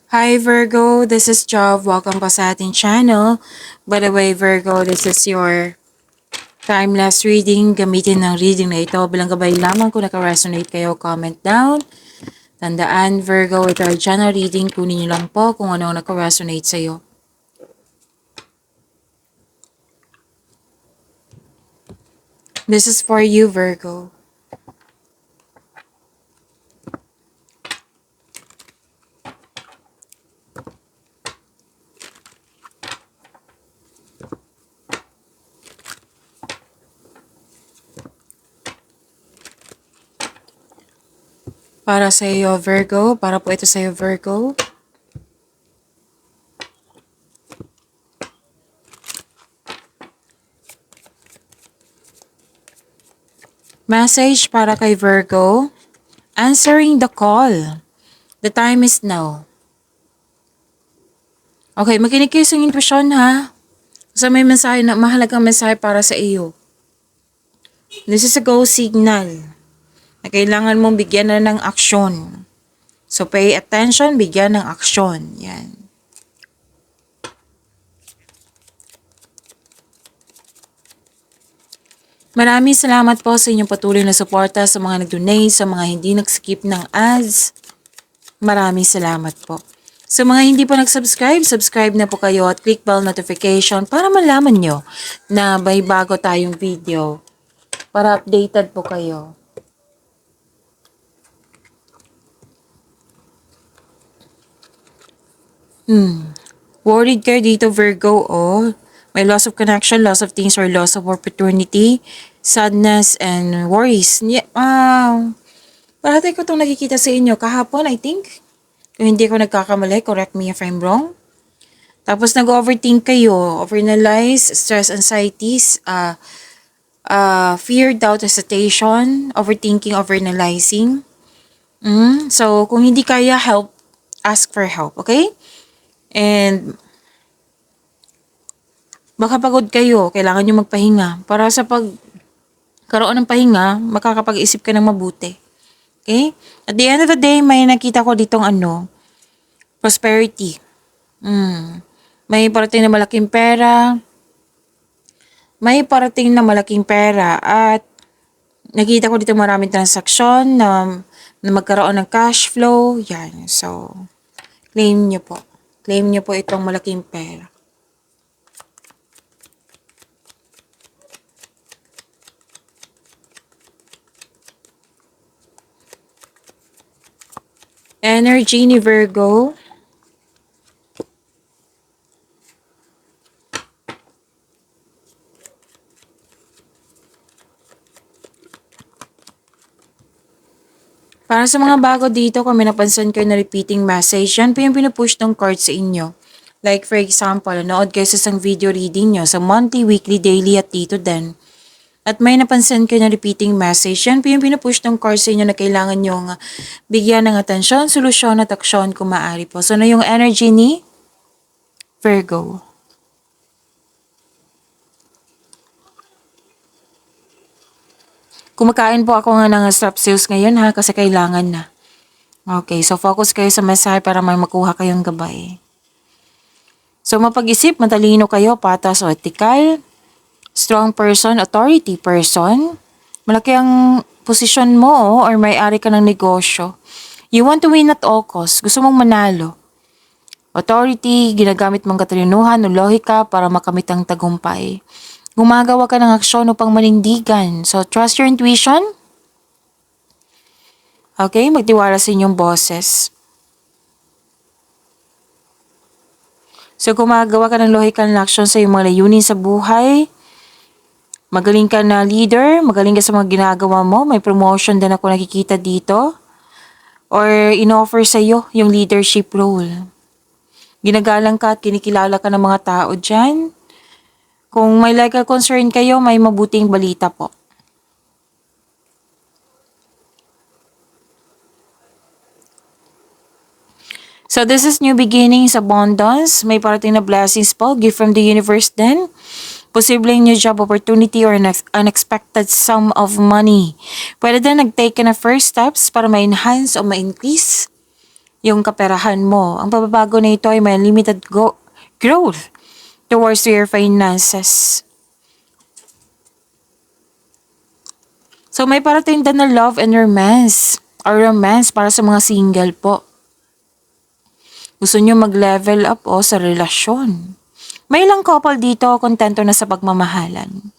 Hi Virgo, this is Jov. Welcome po sa ating channel. By the way, Virgo, this is your timeless reading. Gamitin ng reading na ito bilang gabay lamang kung naka-resonate kayo, comment down. Tandaan, Virgo, ito ay channel reading. Kunin niyo lang po kung ano ang naka-resonate sa iyo. This is for you, Virgo. Para sa iyo, Virgo. Para po ito sa iyo, Virgo. Message para kay Virgo. Answering the call. The time is now. Okay, makinig kayo sa intuition ha. Kasi may mensahe na mahalagang mensahe para sa iyo. This is a go signal na kailangan mong bigyan na ng aksyon. So pay attention, bigyan ng aksyon. Yan. Maraming salamat po sa inyong patuloy na suporta sa mga nag-donate, sa mga hindi nag-skip ng ads. Maraming salamat po. Sa mga hindi pa nag-subscribe, subscribe na po kayo at click bell notification para malaman nyo na may bago tayong video. Para updated po kayo. Worried kayo dito, Virgo, oh. May loss of connection, loss of things, or loss of opportunity, sadness, and worries. Parati ko itong nakikita sa inyo kahapon, I think. Kung hindi ko nagkakamali, correct me if I'm wrong. Tapos nag-overthink kayo, overanalyze, stress, anxieties, fear, doubt, hesitation, overthinking, overanalyzing. So, kung hindi kaya help, ask for help, okay? And baka pagod kayo, kailangan nyo magpahinga. Para sa pagkaroon ng pahinga, makakapag-isip ka ng mabuti. Okay? At the end of the day, may nakita ko ditong prosperity. May parating na malaking pera. May parating na malaking pera. At nakita ko dito maraming transaksyon na magkaroon ng cash flow. Yan. So, claim nyo po. Claim nyo po itong malaking pera. Energy ni Virgo. Para sa mga bago dito, kung may napansin kayo na repeating message, yan po yung pinupush ng card sa inyo. Like for example, nanood kayo sa isang video reading nyo sa monthly, weekly, daily at dito din. At may napansin kayo na repeating message, yan po yung pinupush ng card sa inyo na kailangan nyo bigyan ng atensyon, solusyon at aksyon kung maaari po. So, yung energy ni Virgo. Kumakain po ako nga ng strepsils ngayon ha, kasi kailangan na. Okay, so focus kayo sa mensahe para may makuha kayong gabay. So mapag-isip, matalino kayo, patas o etikal, strong person, authority person. Malaki ang posisyon mo or may-ari ka ng negosyo. You want to win at all costs. Gusto mong manalo. Authority, ginagamit mong katalinuhan o lohika para makamit ang tagumpay. Gumagawa ka ng aksyon upang manindigan. So, trust your intuition. Okay, magtiwala sa inyong boses. So, gumagawa ka ng logical na aksyon sa iyong mga layunin sa buhay. Magaling ka na leader, magaling ka sa mga ginagawa mo. May promotion din ako nakikita dito. Or in-offer sa iyo yung leadership role. Ginagalang ka at kinikilala ka ng mga tao dyan. Kung may legal concern kayo, may mabuting balita po. So this is new beginnings, abundance. May parating na blessings po, gift from the universe din. Posibleng new job opportunity or an unexpected sum of money. Pwede din nag-take ka na first steps para ma-enhance o ma-increase yung kaperahan mo. Ang pagbabago na ito ay may limited growth towards your finances. So may parating din na love and romance or romance para sa mga single po. Gusto nyo mag-level up sa relasyon. May ilang couple dito kontento na sa pagmamahalan.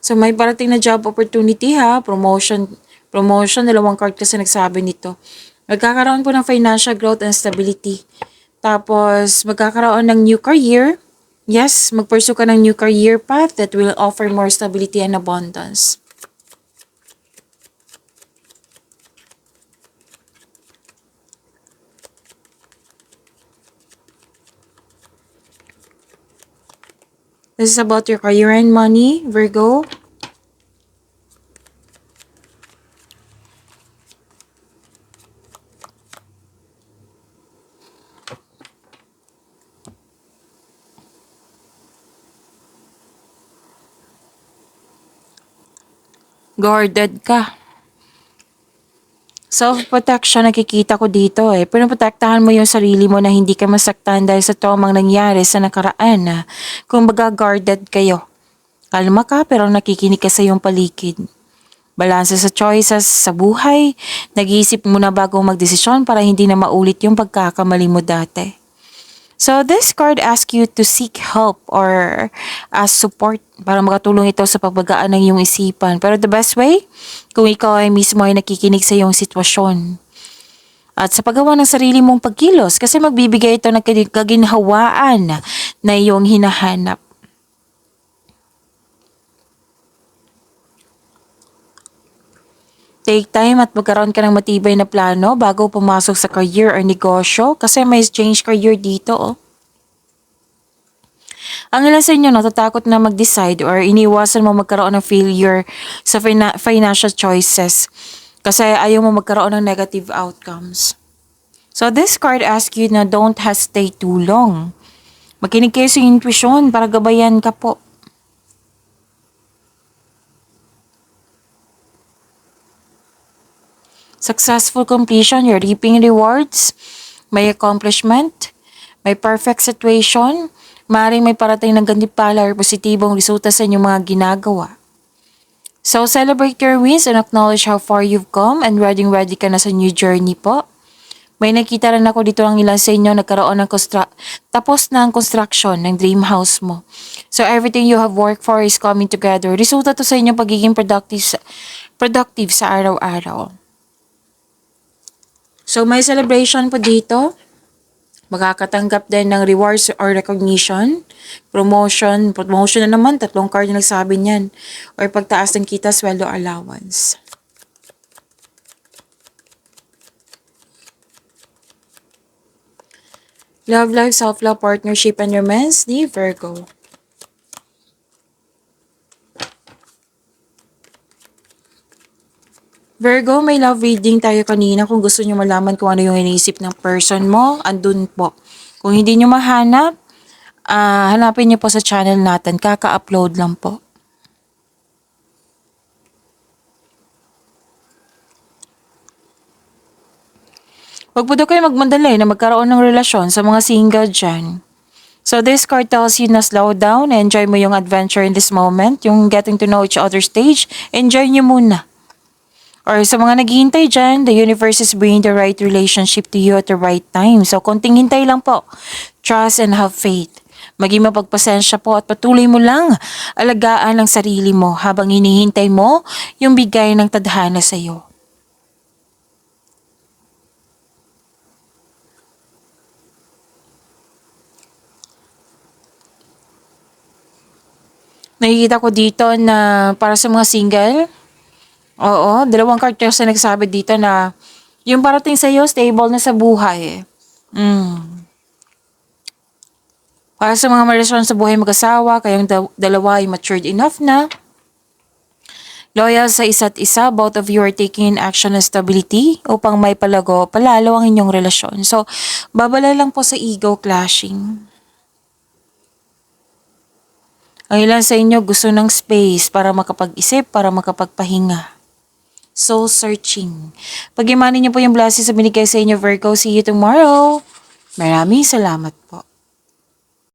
So may parating na job opportunity ha, promotion, dalawang card kasi nagsabi nito. Magkakaroon po ng financial growth and stability. Tapos magkakaroon ng new career. Yes, mag-pursue ka ng new career path that will offer more stability and abundance. This is about your career and money, Virgo. Guarded ka. Self-protection nakikita ko dito eh. Pinoprotektahan mo yung sarili mo na hindi ka masaktan dahil sa traumang nangyari sa nakaraan na kumbaga guarded kayo. Kalma ka pero nakikinig ka sa iyong paligid. Balanse sa choices sa buhay, nag-iisip muna bago magdesisyon para hindi na maulit yung pagkakamali mo dati. So this card asks you to seek help or ask support para makatulong ito sa pagbagaan ng iyong isipan. Pero the best way, kung ikaw ay mismo ay nakikinig sa iyong sitwasyon. At sa paggawa ng sarili mong pagkilos kasi magbibigay ito ng kaginhawaan na iyong hinahanap. Take time at magkaroon ka ng matibay na plano bago pumasok sa career or negosyo kasi may change career dito Ang ilan sa inyo natatakot na mag-decide or iniwasan mo magkaroon ng failure sa financial choices kasi ayaw mo magkaroon ng negative outcomes. So this card asks you na don't hesitate too long. Makinig kayo sa intuition para gabayan ka po. Successful completion, you're reaping rewards, may accomplishment, may perfect situation, maaaring may parating ng gantimpala or positibong resulta sa inyong mga ginagawa. So celebrate your wins and acknowledge how far you've come and ready ka na sa new journey po. May nakita rin ako dito ang ilan sa inyo nagkaroon ng tapos na ang construction ng dream house mo. So everything you have worked for is coming together. Resulta to sa inyong pagiging productive sa araw-araw. So may celebration po dito. Makakatanggap din ng rewards or recognition. Promotion na naman. 3 card na nagsabi niyan. Or pagtaas ng kita, sweldo allowance. Love life, self-love, partnership, and romance ni Virgo. Virgo, may love reading tayo kanina. Kung gusto nyo malaman kung ano yung iniisip ng person mo, andun po. Kung hindi nyo mahanap, hanapin nyo po sa channel natin. Kaka-upload lang po. Huwag po daw kayo magmadali na magkaroon ng relasyon sa mga single dyan. So this card tells you na slow down, enjoy mo yung adventure in this moment, yung getting to know each other stage, enjoy nyo muna. Or sa mga naghihintay dyan, the universe is bringing the right relationship to you at the right time. So konting hintay lang po. Trust and have faith. Maging mapagpasensya po at patuloy mo lang alagaan ang sarili mo habang hinihintay mo yung bigay ng tadhana sa iyo. Nakikita ko dito na para sa mga single, oo, 2 card na nagsabi dito na yung parating sa iyo, stable na sa buhay. Para sa mga relasyon sa buhay mag-asawa, kayong dalawa ay matured enough na. Loyal sa isa't isa, both of you are taking action and stability upang may palalo ang inyong relasyon. So, babala lang po sa ego clashing. Ang ilan sa inyo gusto ng space para makapag-isip, para makapagpahinga. soul searching. Pag-imanin niyo po yung blessings sa binigay sa inyo, Virgo. See you tomorrow. Maraming salamat po.